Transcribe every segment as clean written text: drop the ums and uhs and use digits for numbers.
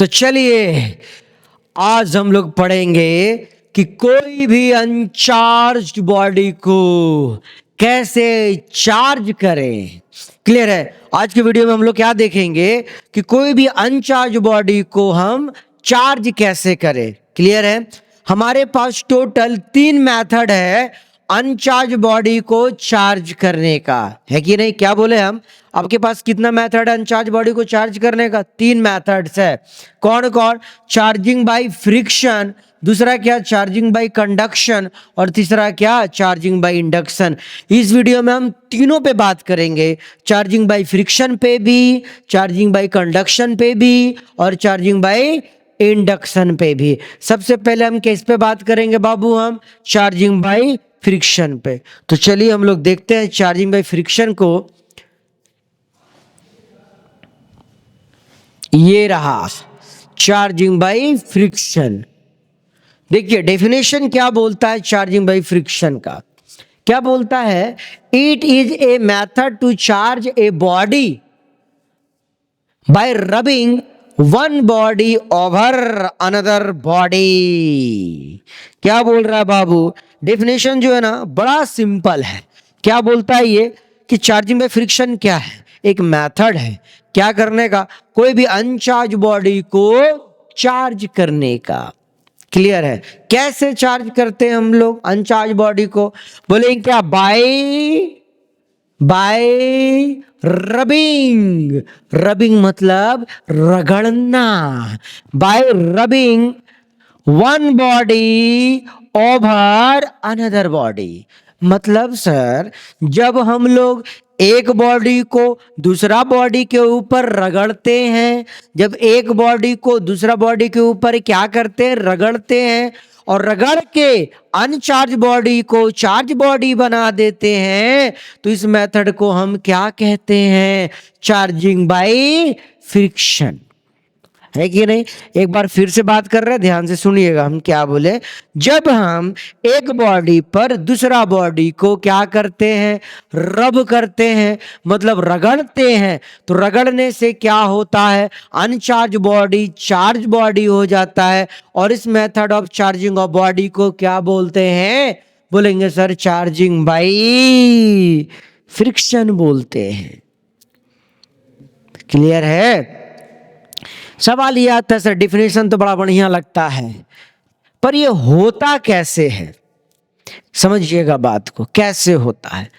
तो चलिए आज हम लोग पढ़ेंगे कि कोई भी अनचार्ज बॉडी को कैसे चार्ज करें। क्लियर है? आज के वीडियो में हम लोग क्या देखेंगे कि कोई भी अनचार्ज बॉडी को हम चार्ज कैसे करें। क्लियर है? हमारे पास टोटल 3 मेथड है अनचार्ज बॉडी को चार्ज करने का, है कि नहीं? क्या बोले हम? आपके पास कितना मेथड है अनचार्ज बॉडी को चार्ज करने का? 3 मेथड्स है। कौन कौन? चार्जिंग बाय फ्रिक्शन, दूसरा क्या चार्जिंग बाय कंडक्शन, और तीसरा क्या चार्जिंग बाय इंडक्शन। इस वीडियो में हम तीनों पे बात करेंगे, चार्जिंग बाय फ्रिक्शन पे भी, चार्जिंग बाय कंडक्शन पे भी, और चार्जिंग बाय इंडक्शन पे भी। सबसे पहले हम किस पे बात करेंगे बाबू? हम चार्जिंग बाय फ्रिक्शन पे। तो चलिए हम लोग देखते हैं चार्जिंग बाय फ्रिक्शन को। ये रहा चार्जिंग बाय फ्रिक्शन। देखिए डेफिनेशन क्या बोलता है चार्जिंग बाय फ्रिक्शन का। क्या बोलता है? It is a method to charge a body by rubbing one body over another body. क्या बोल रहा है बाबू? डेफिनेशन जो है ना बड़ा सिंपल है। क्या बोलता है ये कि चार्जिंग बाय फ्रिक्शन क्या है? एक मेथड है क्या करने का? कोई भी अनचार्ज बॉडी को चार्ज करने का। क्लियर है? कैसे चार्ज करते हैं हम लोग अनचार्ज बॉडी को? बोलेंगे क्या? Bye rubbing. रबिंग मतलब रगड़ना। Bye rubbing one body over another body. मतलब सर जब हम लोग एक बॉडी को दूसरा बॉडी के ऊपर रगड़ते हैं, जब एक बॉडी को दूसरा बॉडी के ऊपर क्या करते हैं? रगड़ते हैं, और रगड़ के अनचार्ज बॉडी को चार्ज बॉडी बना देते हैं, तो इस मेथड को हम क्या कहते हैं? Charging by friction. है कि नहीं? एक बार फिर से बात कर रहे हैं, ध्यान से सुनिएगा हम क्या बोले। जब हम एक बॉडी पर दूसरा बॉडी को क्या करते हैं? रब करते हैं, मतलब रगड़ते हैं, तो रगड़ने से क्या होता है? अनचार्ज बॉडी चार्ज बॉडी हो जाता है। और इस method of charging of body को क्या बोलते हैं? बोलेंगे सर चार्जिंग बाय फ्रिक्शन बोलते हैं। क्लियर है? सवाल ये आता है सर डिफिनेशन तो बड़ा बढ़िया लगता है, पर ये होता कैसे है? समझिएगा बात को, कैसे होता है।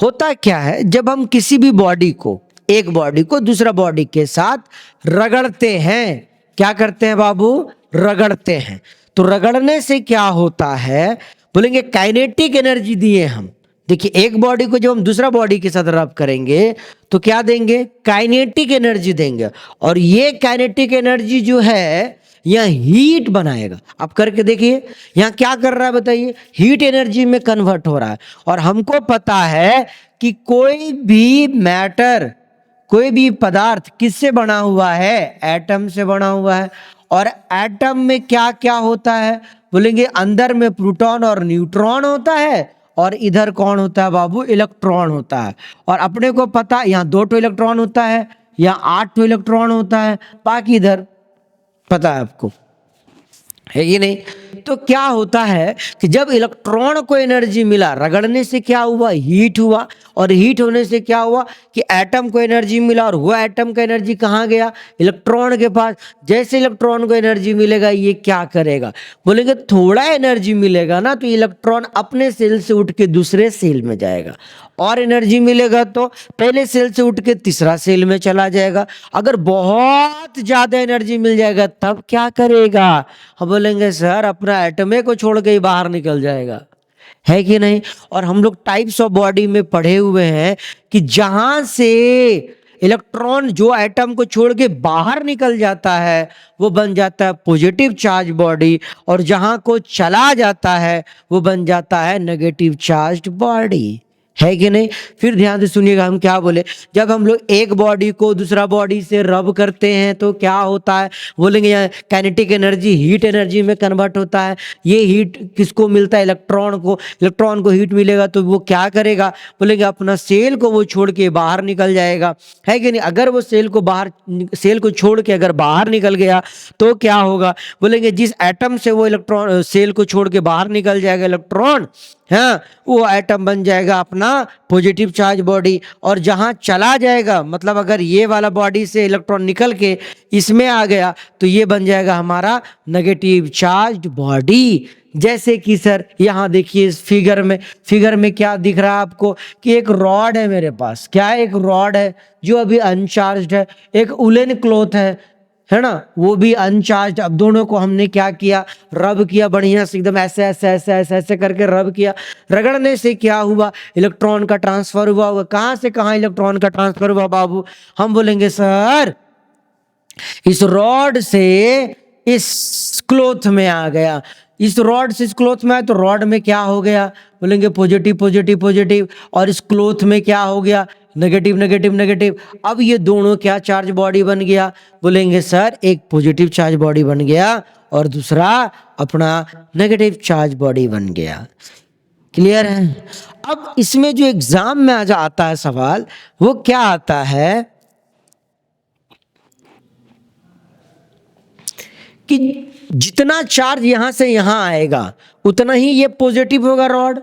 होता क्या है? जब हम किसी भी बॉडी को, एक बॉडी को दूसरा बॉडी के साथ रगड़ते हैं, क्या करते हैं बाबू? रगड़ते हैं। तो रगड़ने से क्या होता है? बोलेंगे काइनेटिक एनर्जी दिए हम। देखिए एक बॉडी को जब हम दूसरा बॉडी के साथ रब करेंगे तो क्या देंगे? काइनेटिक एनर्जी देंगे, और ये काइनेटिक एनर्जी जो है यह हीट बनाएगा। आप करके देखिए यहाँ क्या कर रहा है बताइए? हीट एनर्जी में कन्वर्ट हो रहा है। और हमको पता है कि कोई भी मैटर, कोई भी पदार्थ किससे बना हुआ है? एटम से बना हुआ है। और एटम में क्या क्या होता है? बोलेंगे अंदर में प्रोटॉन और न्यूट्रॉन होता है, और इधर कौन होता है बाबू? इलेक्ट्रॉन होता है। और अपने को पता यहाँ 2 इलेक्ट्रॉन होता है, यहाँ 8 इलेक्ट्रॉन होता है, बाकी इधर पता है आपको, है ये नहीं? तो क्या होता है कि जब इलेक्ट्रॉन को एनर्जी मिला, रगड़ने से क्या हुआ? हीट हुआ, और हीट होने से क्या हुआ कि एटम को एनर्जी मिला, और वो एटम का एनर्जी कहाँ गया? इलेक्ट्रॉन के पास। जैसे इलेक्ट्रॉन को एनर्जी मिलेगा ये क्या करेगा? बोलेंगे थोड़ा एनर्जी मिलेगा ना तो इलेक्ट्रॉन अपने सेल से उठ के दूसरे सेल में जाएगा, और एनर्जी मिलेगा तो पहले सेल से उठ के तीसरा सेल में चला जाएगा। अगर बहुत ज्यादा एनर्जी मिल जाएगा तब क्या करेगा? हम बोलेंगे सर अपना एटमे को छोड़ के ही बाहर निकल जाएगा, है कि नहीं? और हम लोग टाइप्स ऑफ बॉडी में पढ़े हुए हैं कि जहां से इलेक्ट्रॉन जो एटम को छोड़ के बाहर निकल जाता है वो बन जाता है पॉजिटिव चार्ज बॉडी, और जहां को चला जाता है वो बन जाता है नेगेटिव चार्ज बॉडी। है कि नहीं। फिर ध्यान से सुनिएगा हम क्या बोले, जब हम लोग एक बॉडी को दूसरा बॉडी से रब करते हैं तो क्या होता है, बोलेंगे यहाँ काइनेटिक एनर्जी हीट एनर्जी में कन्वर्ट होता है। ये हीट किसको मिलता है, इलेक्ट्रॉन को। इलेक्ट्रॉन को हीट मिलेगा तो वो क्या करेगा, बोलेंगे अपना सेल को वो छोड़ के बाहर निकल जाएगा, है कि नहीं। अगर वो सेल को छोड़ के अगर बाहर निकल गया तो क्या होगा, बोलेंगे जिस एटम से वो इलेक्ट्रॉन सेल को छोड़ के बाहर निकल जाएगा इलेक्ट्रॉन, हाँ, वो एटम बन जाएगा अपना पॉजिटिव चार्ज बॉडी। और जहां चला जाएगा, मतलब अगर ये वाला बॉडी से इलेक्ट्रॉन निकल के इसमें आ गया तो ये बन जाएगा हमारा नेगेटिव चार्ज बॉडी। जैसे कि सर यहाँ देखिए इस फिगर में क्या दिख रहा है आपको कि एक रॉड है मेरे पास, क्या है, एक रॉड है जो अभी अनचार्ज्ड है, एक उलेन क्लॉथ है ना, वो भी अनचार्ज। अब दोनों को हमने क्या किया, रब किया बढ़िया से, एकदम ऐसे ऐसे ऐसे ऐसे ऐसे करके रब किया। रगड़ने से क्या हुआ, इलेक्ट्रॉन का ट्रांसफर हुआ। कहाँ से कहाँ इलेक्ट्रॉन का ट्रांसफर हुआ बाबू, हम बोलेंगे सर इस रॉड से इस क्लॉथ में आ गया। इस रॉड से इस क्लॉथ में आया तो रॉड में क्या हो गया, बोलेंगे पॉजिटिव पॉजिटिव पॉजिटिव, और इस क्लॉथ में क्या हो गया, नेगेटिव नेगेटिव नेगेटिव। अब ये दोनों क्या चार्ज बॉडी बन गया, बोलेंगे सर एक पॉजिटिव चार्ज बॉडी बन गया और दूसरा अपना नेगेटिव चार्ज बॉडी बन गया। क्लियर है। अब इसमें जो एग्जाम में आज आता है सवाल, वो क्या आता है कि जितना चार्ज यहां से यहां आएगा उतना ही ये पॉजिटिव होगा रॉड,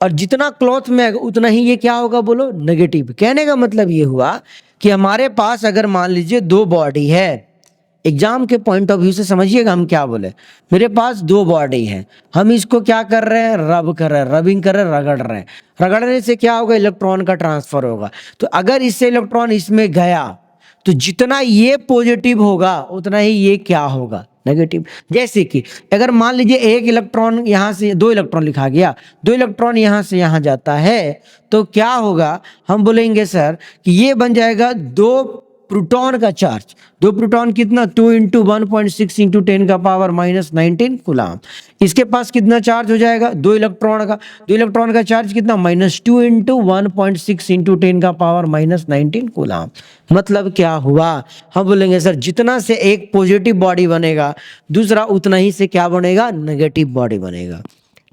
और जितना क्लॉथ में आएगा उतना ही ये क्या होगा, बोलो नेगेटिव। कहने का मतलब ये हुआ कि हमारे पास अगर मान लीजिए दो बॉडी है, एग्जाम के पॉइंट ऑफ व्यू से समझिएगा हम क्या बोले, मेरे पास दो बॉडी है, हम इसको क्या कर रहे हैं, रब कर रहे हैं, रबिंग कर रहे हैं, रगड़ रहे हैं। रगड़ने से क्या होगा, इलेक्ट्रॉन का ट्रांसफर होगा। तो अगर इससे इलेक्ट्रॉन इसमें गया तो जितना ये पॉजिटिव होगा उतना ही ये क्या होगा, नेगेटिव। जैसे कि अगर मान लीजिए एक इलेक्ट्रॉन यहाँ से, दो इलेक्ट्रॉन लिखा गया, दो इलेक्ट्रॉन यहाँ से यहाँ जाता है तो क्या होगा, हम बोलेंगे सर कि ये बन जाएगा दो प्रोटॉन का चार्ज। दो प्रोटॉन कितना, 2 इंटू 1.6 इंटू 10 का पावर -19 कूलाम। इसके पास कितना चार्ज हो जाएगा, दो इलेक्ट्रॉन का चार्ज कितना, -2 इंटू 1.6 इंटू 10 का पावर -19 कूलाम। मतलब क्या हुआ, हम बोलेंगे सर जितना से एक पॉजिटिव बॉडी बनेगा दूसरा उतना ही से क्या बनेगा, नेगेटिव बॉडी बनेगा।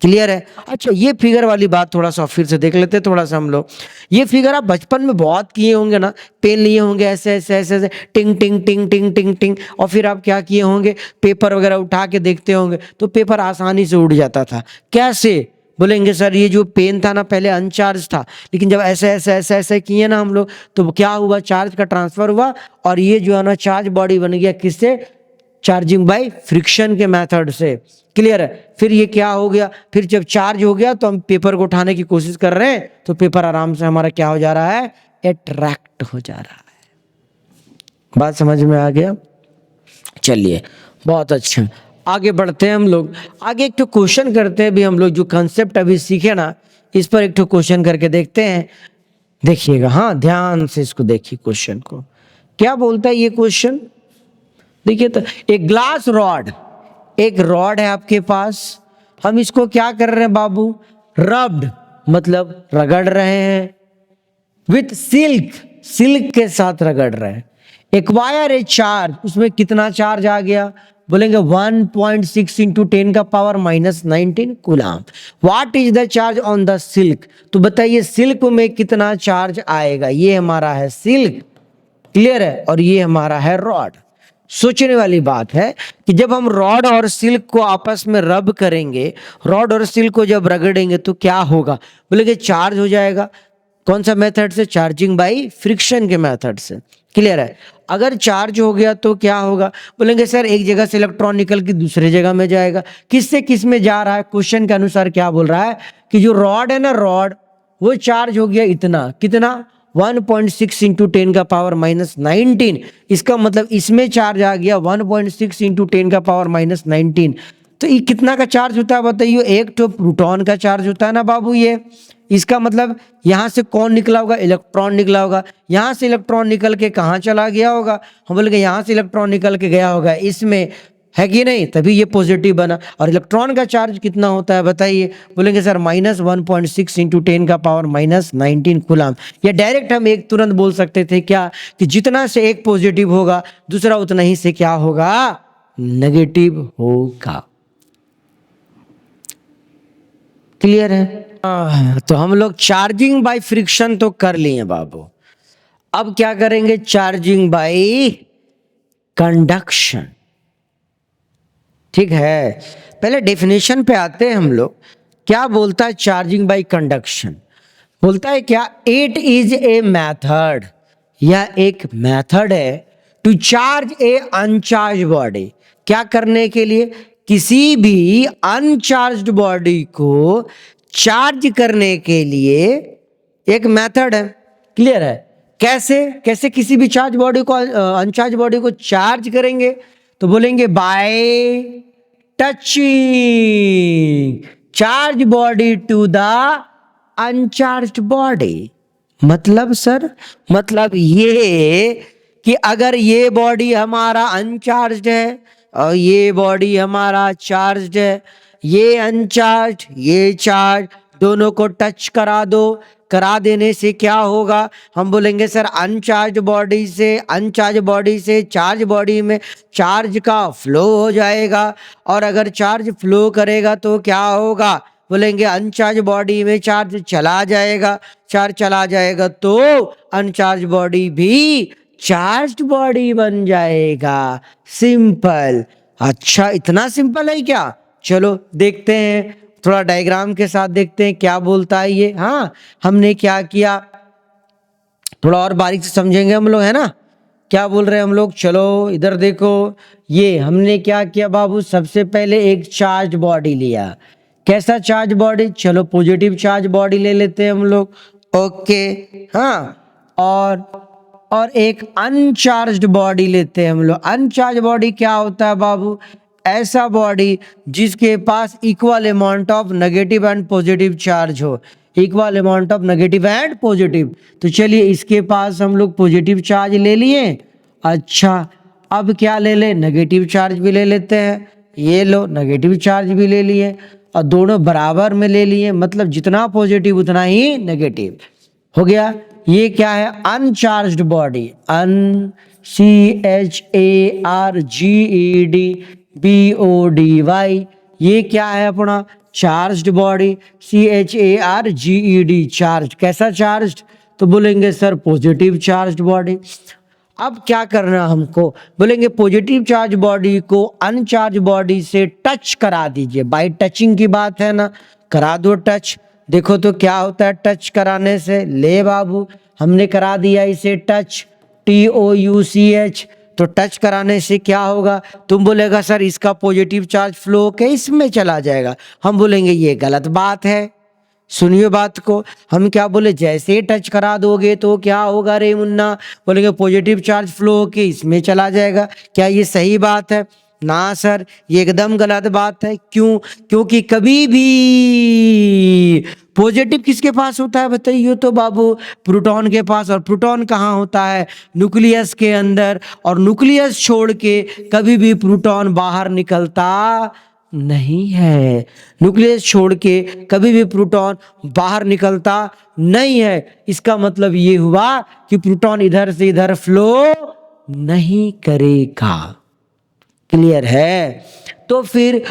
क्लियर है। अच्छा ये फिगर वाली बात थोड़ा सा फिर से देख लेते हैं थोड़ा सा हम लोग। ये फिगर आप बचपन में बहुत किए होंगे ना, पेन लिए होंगे ऐसे ऐसे ऐसे ऐसे टिंग टिंग टिंग टिंग टिंग टिंग, और फिर आप क्या किए होंगे, पेपर वगैरह उठा के देखते होंगे तो पेपर आसानी से उड़ जाता था। कैसे, बोलेंगे सर ये जो पेन था ना पहले अनचार्ज था, लेकिन जब ऐसे ऐसे ऐसे ऐसे किए ना हम लोग तो क्या हुआ, चार्ज का ट्रांसफर हुआ, और ये जो है ना चार्ज बॉडी बन गया किससे, चार्जिंग बाय फ्रिक्शन के मेथड से। क्लियर है। फिर ये क्या हो गया, फिर जब चार्ज हो गया तो हम पेपर को उठाने की कोशिश कर रहे हैं तो पेपर आराम से हमारा क्या हो जा रहा है, अट्रैक्ट हो जा रहा है। बात समझ में आ गया। चलिए बहुत अच्छा, आगे बढ़ते हैं हम लोग। आगे एक तो क्वेश्चन करते हैं, भी हम लोग जो कंसेप्ट अभी सीखे ना इस पर एक तो क्वेश्चन करके देखते हैं। देखिएगा, हाँ ध्यान से इसको देखिए, क्वेश्चन को क्या बोलता है ये क्वेश्चन। देखिए तो एक रॉड है आपके पास, हम इसको क्या कर रहे हैं बाबू, रब्ड मतलब रगड़ रहे हैं, विथ सिल्क के साथ रगड़ रहे हैं। एक्वायर ए चार्ज, उसमें कितना चार्ज आ गया, बोलेंगे 1.6 इंटू 10 का power -19 coulomb. What is the charge on the silk, तो बताइए सिल्क में कितना चार्ज आएगा। ये हमारा है सिल्क, क्लियर है, और ये हमारा है रॉड। सोचने वाली बात है कि जब हम रॉड और सिल्क को आपस में रब करेंगे, रॉड और सिल्क को जब रगड़ेंगे तो क्या होगा, बोले कि चार्ज हो जाएगा। कौन सा मेथड से, चार्जिंग बाय फ्रिक्शन के मेथड से। क्लियर है। अगर चार्ज हो गया तो क्या होगा, बोलेंगे सर एक जगह से इलेक्ट्रॉन निकल के दूसरे जगह में जाएगा। किससे किस में जा रहा है, क्वेश्चन के अनुसार क्या बोल रहा है कि जो रॉड है ना, रॉड वो चार्ज हो गया इतना, कितना 1.6 इंटू 10 का पावर -19। इसका मतलब इसमें चार्ज आ गया 1.6 इंटू 10 का पावर -19। तो ये कितना का चार्ज होता है बताइए, एक तो प्रोटॉन का चार्ज होता है ना बाबू ये। इसका मतलब यहाँ से कौन निकला होगा, इलेक्ट्रॉन निकला होगा। यहाँ से इलेक्ट्रॉन निकल के कहाँ चला गया होगा, हम बोलेंगे यहाँ से इलेक्ट्रॉन निकल के गया होगा इसमें, है कि नहीं, तभी ये पॉजिटिव बना। और इलेक्ट्रॉन का चार्ज कितना होता है बताइए, बोलेंगे सर -1.6 इंटू 10⁻⁹ कूलम। या डायरेक्ट हम एक तुरंत बोल सकते थे क्या, कि जितना से एक पॉजिटिव होगा दूसरा उतना ही से क्या होगा, नेगेटिव होगा। क्लियर है? तो हम लोग चार्जिंग बाय फ्रिक्शन तो कर लिए बाबू, अब क्या करेंगे, चार्जिंग बाय कंडक्शन। ठीक है, पहले डेफिनेशन पे आते हैं हम लोग। क्या बोलता है चार्जिंग बाय कंडक्शन, बोलता है क्या, इट इज ए मेथड, यह एक मेथड है to charge a uncharge body. क्या करने के लिए, किसी भी अनचार्ज्ड बॉडी को चार्ज करने के लिए एक मेथड है। क्लियर है? कैसे, कैसे किसी भी चार्ज बॉडी को अनचार्ज बॉडी को चार्ज करेंगे, तो बोलेंगे by touching charge body to the uncharged body. मतलब सर, मतलब ये कि अगर ये बॉडी हमारा अनचार्ज्ड है और ये बॉडी हमारा चार्ज्ड है, ये अनचार्ज ये चार्ज, दोनों को टच करा दो, करा देने से क्या होगा, हम बोलेंगे सर अनचार्ज बॉडी से चार्ज बॉडी में चार्ज का फ्लो हो जाएगा। और अगर चार्ज फ्लो करेगा तो क्या होगा, बोलेंगे अनचार्ज बॉडी में चार्ज चला जाएगा, चार्ज चला जाएगा तो अनचार्ज बॉडी भी चार्ज्ड बॉडी बन जाएगा। सिंपल। अच्छा, इतना सिंपल है क्या? चलो देखते हैं, थोड़ा डायग्राम के साथ देखते हैं क्या बोलता है ये। हाँ, हमने क्या किया, थोड़ा और बारीक से समझेंगे हम लोग, है ना, क्या बोल रहे हैं हम लोग। चलो इधर देखो, ये हमने क्या किया बाबू, सबसे पहले एक चार्ज बॉडी लिया। कैसा चार्ज बॉडी, चलो पॉजिटिव चार्ज बॉडी ले लेते हैं हम लोग। ओके, हाँ, और एक अनचार्ज्ड बॉडी लेते हैं हम लोग। अनचार्ज बॉडी क्या होता है बाबू, ऐसा बॉडी जिसके पास equal amount of negative and positive charge हो, equal amount of negative and positive. तो चलिए इसके पास हम लोग पॉजिटिव चार्ज ले लिए। अच्छा, अब क्या ले ले, नेगेटिव चार्ज भी ले लेते हैं। ये लो, नेगेटिव चार्ज भी ले लिए और दोनों बराबर में ले लिए, मतलब जितना पॉजिटिव उतना ही नेगेटिव हो गया। ये क्या है, अनचार्ज्ड बॉडी, CHARGED ये क्या है अपना, चार्ज्ड बॉडी, CHARGED चार्ज। कैसा चार्ज्ड, तो बोलेंगे सर पॉजिटिव चार्ज्ड बॉडी। अब क्या करना हमको, बोलेंगे पॉजिटिव चार्ज बॉडी को अनचार्ज बॉडी से टच करा दीजिए। बाय टचिंग की बात है ना, करा दो टच। देखो तो क्या होता है टच कराने से, ले बाबू हमने करा दिया इसे टच, TOUCH। तो टच कराने से क्या होगा, तुम बोलेगा सर इसका पॉजिटिव चार्ज फ्लो के इसमें चला जाएगा। हम बोलेंगे ये गलत बात है। सुनिए बात को, हम क्या बोले, जैसे ही टच करा दोगे तो क्या होगा रे मुन्ना, बोलेंगे पॉजिटिव चार्ज फ्लो के इसमें चला जाएगा। क्या ये सही बात है? ना सर, ये एकदम गलत बात है। क्यों? क्योंकि कभी भी पॉजिटिव किसके पास होता है बताइए तो बाबू, प्रोटॉन के पास। और प्रोटॉन कहाँ होता है, न्यूक्लियस के अंदर। और न्यूक्लियस छोड़ के कभी भी प्रोटॉन बाहर निकलता नहीं है। न्यूक्लियस छोड़ के कभी भी प्रोटॉन बाहर निकलता नहीं है। इसका मतलब ये हुआ कि प्रोटॉन इधर से इधर फ्लो नहीं करेगा। क्लियर है? तो फिर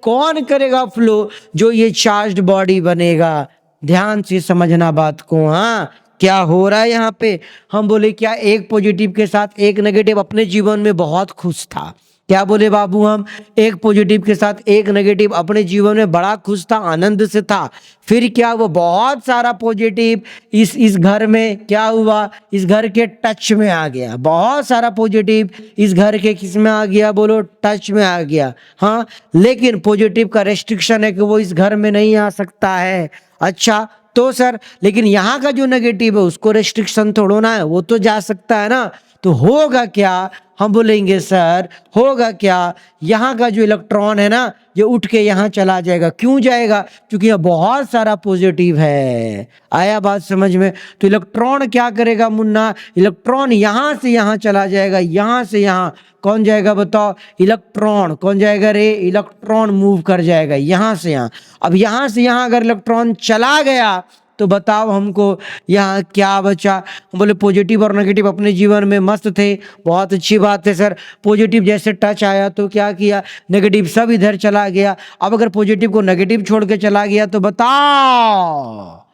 कौन करेगा फ्लो, जो ये चार्ज्ड बॉडी बनेगा। ध्यान से समझना बात को। हाँ, क्या हो रहा है यहाँ पे, हम बोले क्या, एक पॉजिटिव के साथ एक नेगेटिव अपने जीवन में बहुत खुश था। क्या बोले बाबू, हम एक पॉजिटिव के साथ एक नेगेटिव अपने जीवन में बड़ा खुश था, आनंद से था। फिर क्या, वो बहुत सारा पॉजिटिव इस घर में क्या हुआ, इस घर के टच में आ गया। बहुत सारा पॉजिटिव इस घर के किस में आ गया, बोलो टच में आ गया। हाँ, लेकिन पॉजिटिव का रेस्ट्रिक्शन है कि वो इस घर में नहीं आ सकता है। अच्छा, तो सर लेकिन यहाँ का जो नेगेटिव है उसको रेस्ट्रिक्शन थोड़ा ना है, वो तो जा सकता है ना। तो होगा क्या, हम बोलेंगे सर होगा क्या, यहाँ का जो इलेक्ट्रॉन है ना ये उठ के यहाँ चला जाएगा। क्यों जाएगा, क्योंकि यहाँ बहुत सारा पॉजिटिव है। आया बात समझ में। तो इलेक्ट्रॉन क्या करेगा मुन्ना, इलेक्ट्रॉन यहाँ से यहाँ चला जाएगा, यहाँ से यहाँ कौन जाएगा बताओ, इलेक्ट्रॉन। कौन जाएगा रे, इलेक्ट्रॉन मूव कर जाएगा यहाँ से यहाँ। अब यहाँ से यहाँ अगर इलेक्ट्रॉन चला गया तो बताओ हमको यहाँ क्या बचा। हम बोले पॉजिटिव और नेगेटिव अपने जीवन में मस्त थे, बहुत अच्छी बात है सर। पॉजिटिव जैसे टच आया तो क्या किया, नेगेटिव सब इधर चला गया। अब अगर पॉजिटिव को नेगेटिव छोड़ के चला गया तो बताओ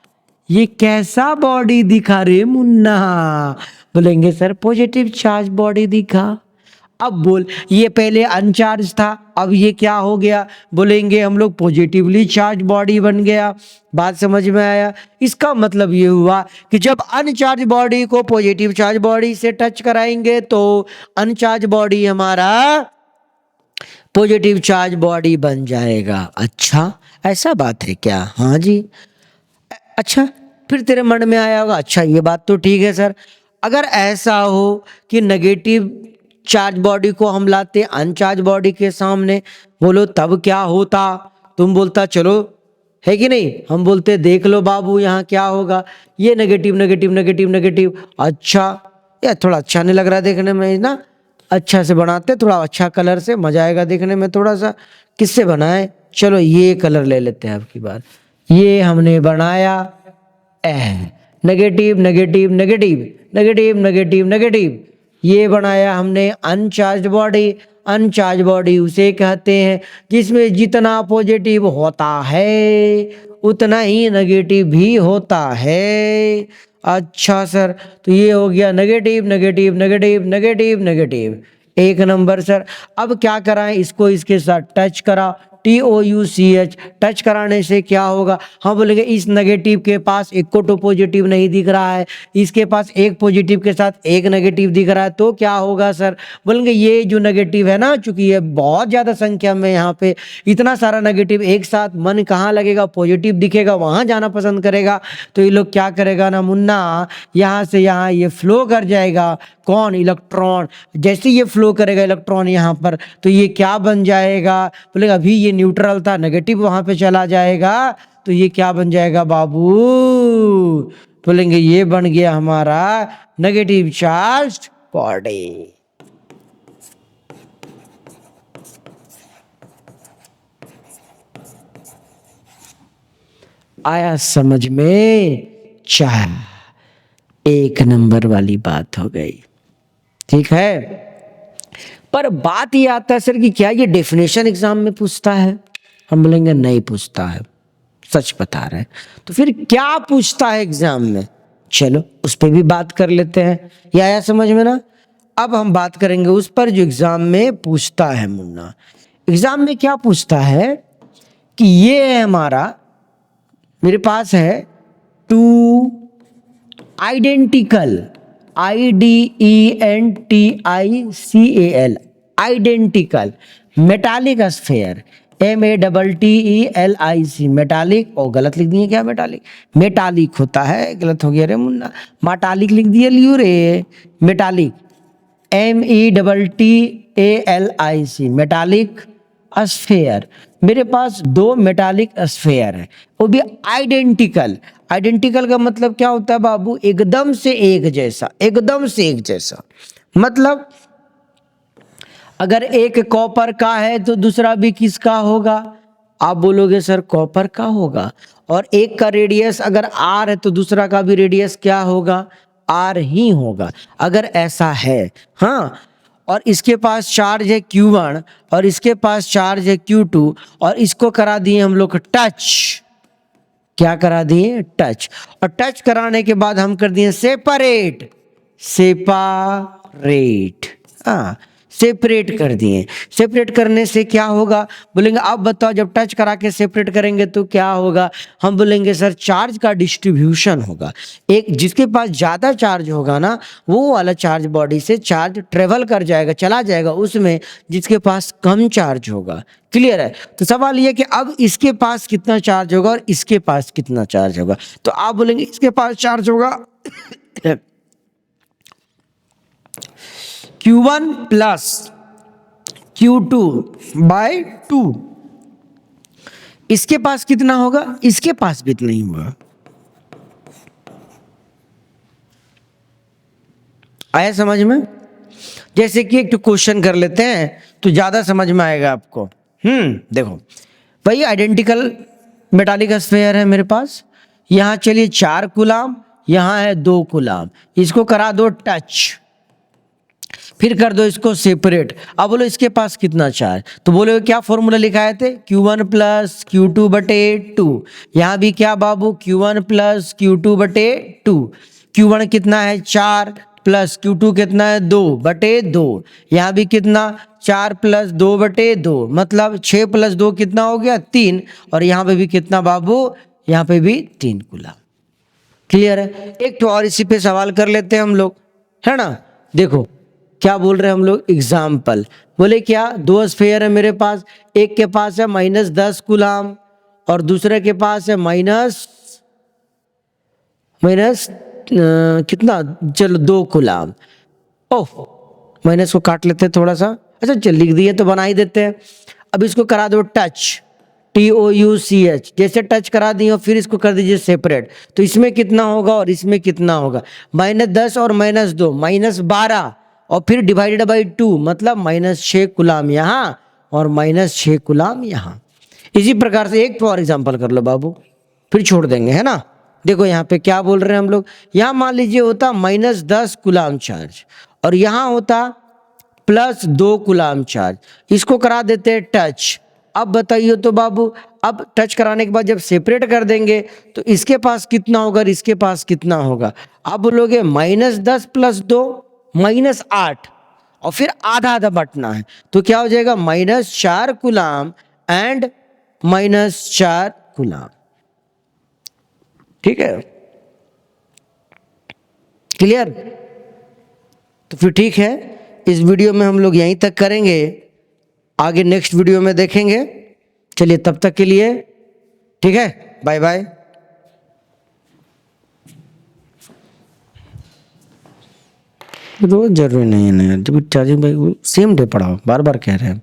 ये कैसा बॉडी दिखा रे मुन्ना। बोलेंगे सर पॉजिटिव चार्ज बॉडी दिखा। अब बोल, ये पहले अनचार्ज था, अब ये क्या हो गया, बोलेंगे हम लोग पॉजिटिवली चार्ज बॉडी बन गया। बात समझ में आया। इसका मतलब ये हुआ कि जब अनचार्ज बॉडी को पॉजिटिव चार्ज बॉडी से टच कराएंगे तो अनचार्ज बॉडी हमारा पॉजिटिव चार्ज बॉडी बन जाएगा। अच्छा ऐसा बात है क्या, हाँ जी। अच्छा फिर तेरे मन में आया होगा, अच्छा ये बात तो ठीक है सर, अगर ऐसा हो कि नेगेटिव चार्ज बॉडी को हम लाते अनचार्ज बॉडी के सामने, बोलो तब क्या होता। तुम बोलता चलो, है कि नहीं, हम बोलते देख लो बाबू यहाँ क्या होगा, ये नेगेटिव नेगेटिव नेगेटिव नेगेटिव। अच्छा यार थोड़ा अच्छा नहीं लग रहा देखने में ना, अच्छा से बनाते थोड़ा अच्छा कलर से, मजा आएगा देखने में थोड़ा सा। किससे बनाए, चलो ये कलर ले लेते हैं अब की बार। ये हमने बनाया negative negative negative negative negative negative, ये बनाया हमने अनचार्ज बॉडी। अनचार्ज बॉडी उसे कहते हैं जिसमें जितना पॉजिटिव होता है उतना ही नेगेटिव भी होता है। अच्छा सर, तो ये हो गया negative negative negative negative negative, एक नंबर सर। अब क्या कराएं, इसको इसके साथ टच करा, TOUCH, टच कराने से क्या होगा, हम बोलेंगे इस नेगेटिव के पास एक को तो पॉजिटिव नहीं दिख रहा है, इसके पास एक पॉजिटिव के साथ एक नेगेटिव दिख रहा है, तो क्या होगा सर, बोलेंगे ये जो नेगेटिव है ना, चूंकि ये बहुत ज़्यादा संख्या में यहाँ पे इतना सारा नेगेटिव एक साथ, मन कहाँ लगेगा, पॉजिटिव दिखेगा वहाँ जाना पसंद करेगा। तो ये लोग क्या करेगा ना मुन्ना, यहाँ से यहाँ ये फ्लो कर जाएगा, कौन, इलेक्ट्रॉन। जैसे ये फ्लो करेगा इलेक्ट्रॉन यहाँ पर तो ये क्या बन जाएगा, बोलेगा अभी ये न्यूट्रल था, नेगेटिव वहां पे चला जाएगा तो ये क्या बन जाएगा बाबू, बोलेंगे ये बन गया हमारा नेगेटिव चार्ज बॉडी। आया समझ में, चार एक नंबर वाली बात हो गई, ठीक है। पर बात ये आता है सर कि क्या ये डेफिनेशन एग्जाम में पूछता है, हम बोलेंगे नहीं पूछता है, सच बता रहे हैं। तो फिर क्या पूछता है एग्जाम में, चलो उस पर भी बात कर लेते हैं। ये आया समझ में ना। अब हम बात करेंगे उस पर जो एग्जाम में पूछता है मुन्ना। एग्जाम में क्या पूछता है कि ये है हमारा, मेरे पास है two identical, IDENTICAL, identical metallic sphere, METTELIC, metallic, और गलत लिख दिए क्या, मेटालिक मेटालिक होता है, गलत हो गया रे मुन्ना, मेटालिक लिख दिए लियो रे, मेटालिक METTALIC, मेटालिक स्फेयर। मेरे पास दो मेटालिक स्फेयर है, वो भी आइडेंटिकल। आइडेंटिकल का मतलब क्या होता है बाबू, एकदम से एक जैसा, एकदम से एक जैसा। मतलब अगर एक कॉपर का है तो दूसरा भी किसका होगा, आप बोलोगे सर कॉपर का होगा। और एक का रेडियस अगर R है तो दूसरा का भी रेडियस क्या होगा, R ही होगा, अगर ऐसा है। हाँ, और इसके पास चार्ज है Q1 और इसके पास चार्ज है Q2 और इसको करा दिए हम लोग टच, क्या करा दिए, टच। और टच कराने के बाद हम कर दिए सेपरेट, सेपरेट, हाँ सेपरेट कर दिए। सेपरेट करने से क्या होगा, बोलेंगे आप बताओ जब टच करा के सेपरेट करेंगे तो क्या होगा, हम बोलेंगे सर चार्ज का डिस्ट्रीब्यूशन होगा। एक जिसके पास ज़्यादा चार्ज होगा ना वो वाला चार्ज बॉडी से चार्ज ट्रेवल कर जाएगा, चला जाएगा उसमें जिसके पास कम चार्ज होगा। क्लियर है। तो सवाल ये कि अब इसके पास कितना चार्ज होगा और इसके पास कितना चार्ज होगा, तो आप बोलेंगे इसके पास चार्ज होगा Q1 प्लस Q2 बाय 2, इसके पास कितना होगा, इसके पास भी इतना ही होगा। आया समझ में? जैसे कि एक क्वेश्चन कर लेते हैं तो ज्यादा समझ में आएगा आपको। देखो भाई, आइडेंटिकल मेटालिक स्फीयर है मेरे पास, यहां चलिए 4 कूलाम, यहां है 2 कूलाम, इसको करा दो टच, फिर कर दो इसको सेपरेट। अब बोलो इसके पास कितना चार्ज, तो बोलो क्या फॉर्मूला लिखाए थे, Q1 प्लस Q2 बटे 2। यहाँ भी क्या बाबू, Q1 प्लस Q2 बटे 2। Q1 कितना है 4 प्लस Q2 कितना है 2 बटे 2। यहाँ भी कितना 4 प्लस 2 बटे 2, मतलब 6 प्लस 2 कितना हो गया 3। और यहाँ पे भी कितना बाबू, यहाँ पे भी 3 कूलाम। क्लियर है? एक तो और इसी पे सवाल कर लेते हैं हम लोग, है ना। देखो क्या बोल रहे हैं हम लोग, एग्जाम्पल बोले क्या, 2 स्फीयर है मेरे पास, एक के पास है -10 कूलाम और दूसरे के पास है माइनस कितना, चलो 2 कूलाम। ओह, माइनस को काट लेते हैं थोड़ा सा, अच्छा चल लिख दिए तो बना ही देते हैं। अब इसको करा दो टच, TOUCH, जैसे टच करा दिए फिर इसको कर दीजिए सेपरेट, तो इसमें कितना होगा और इसमें कितना होगा, -10 और -2 -12, और फिर डिवाइडेड बाई 2, मतलब -6 कूलाम यहाँ और -6 कूलाम यहाँ। इसी प्रकार से एक और एग्जांपल कर लो बाबू, फिर छोड़ देंगे, है ना। देखो यहाँ पे क्या बोल रहे हैं हम लोग, यहाँ मान लीजिए होता -10 कूलाम चार्ज और यहाँ होता +2 कूलाम चार्ज, इसको करा देते हैं टच। अब बताइए तो बाबू, अब टच कराने के बाद जब सेपरेट कर देंगे तो इसके पास कितना होगा और इसके पास कितना होगा। अब बोलोगे -10 + 2 -8, और फिर आधा आधा बटना है, तो क्या हो जाएगा -4 कूलाम एंड -4 कूलाम। ठीक है, क्लियर? तो फिर ठीक है, इस वीडियो में हम लोग यहीं तक करेंगे, आगे नेक्स्ट वीडियो में देखेंगे। चलिए तब तक के लिए ठीक है, बाय बाय। रोज जरूरी नहीं है ना, जब चार्जिंग सेम डे पढ़ाओ, बार बार कह रहे हैं।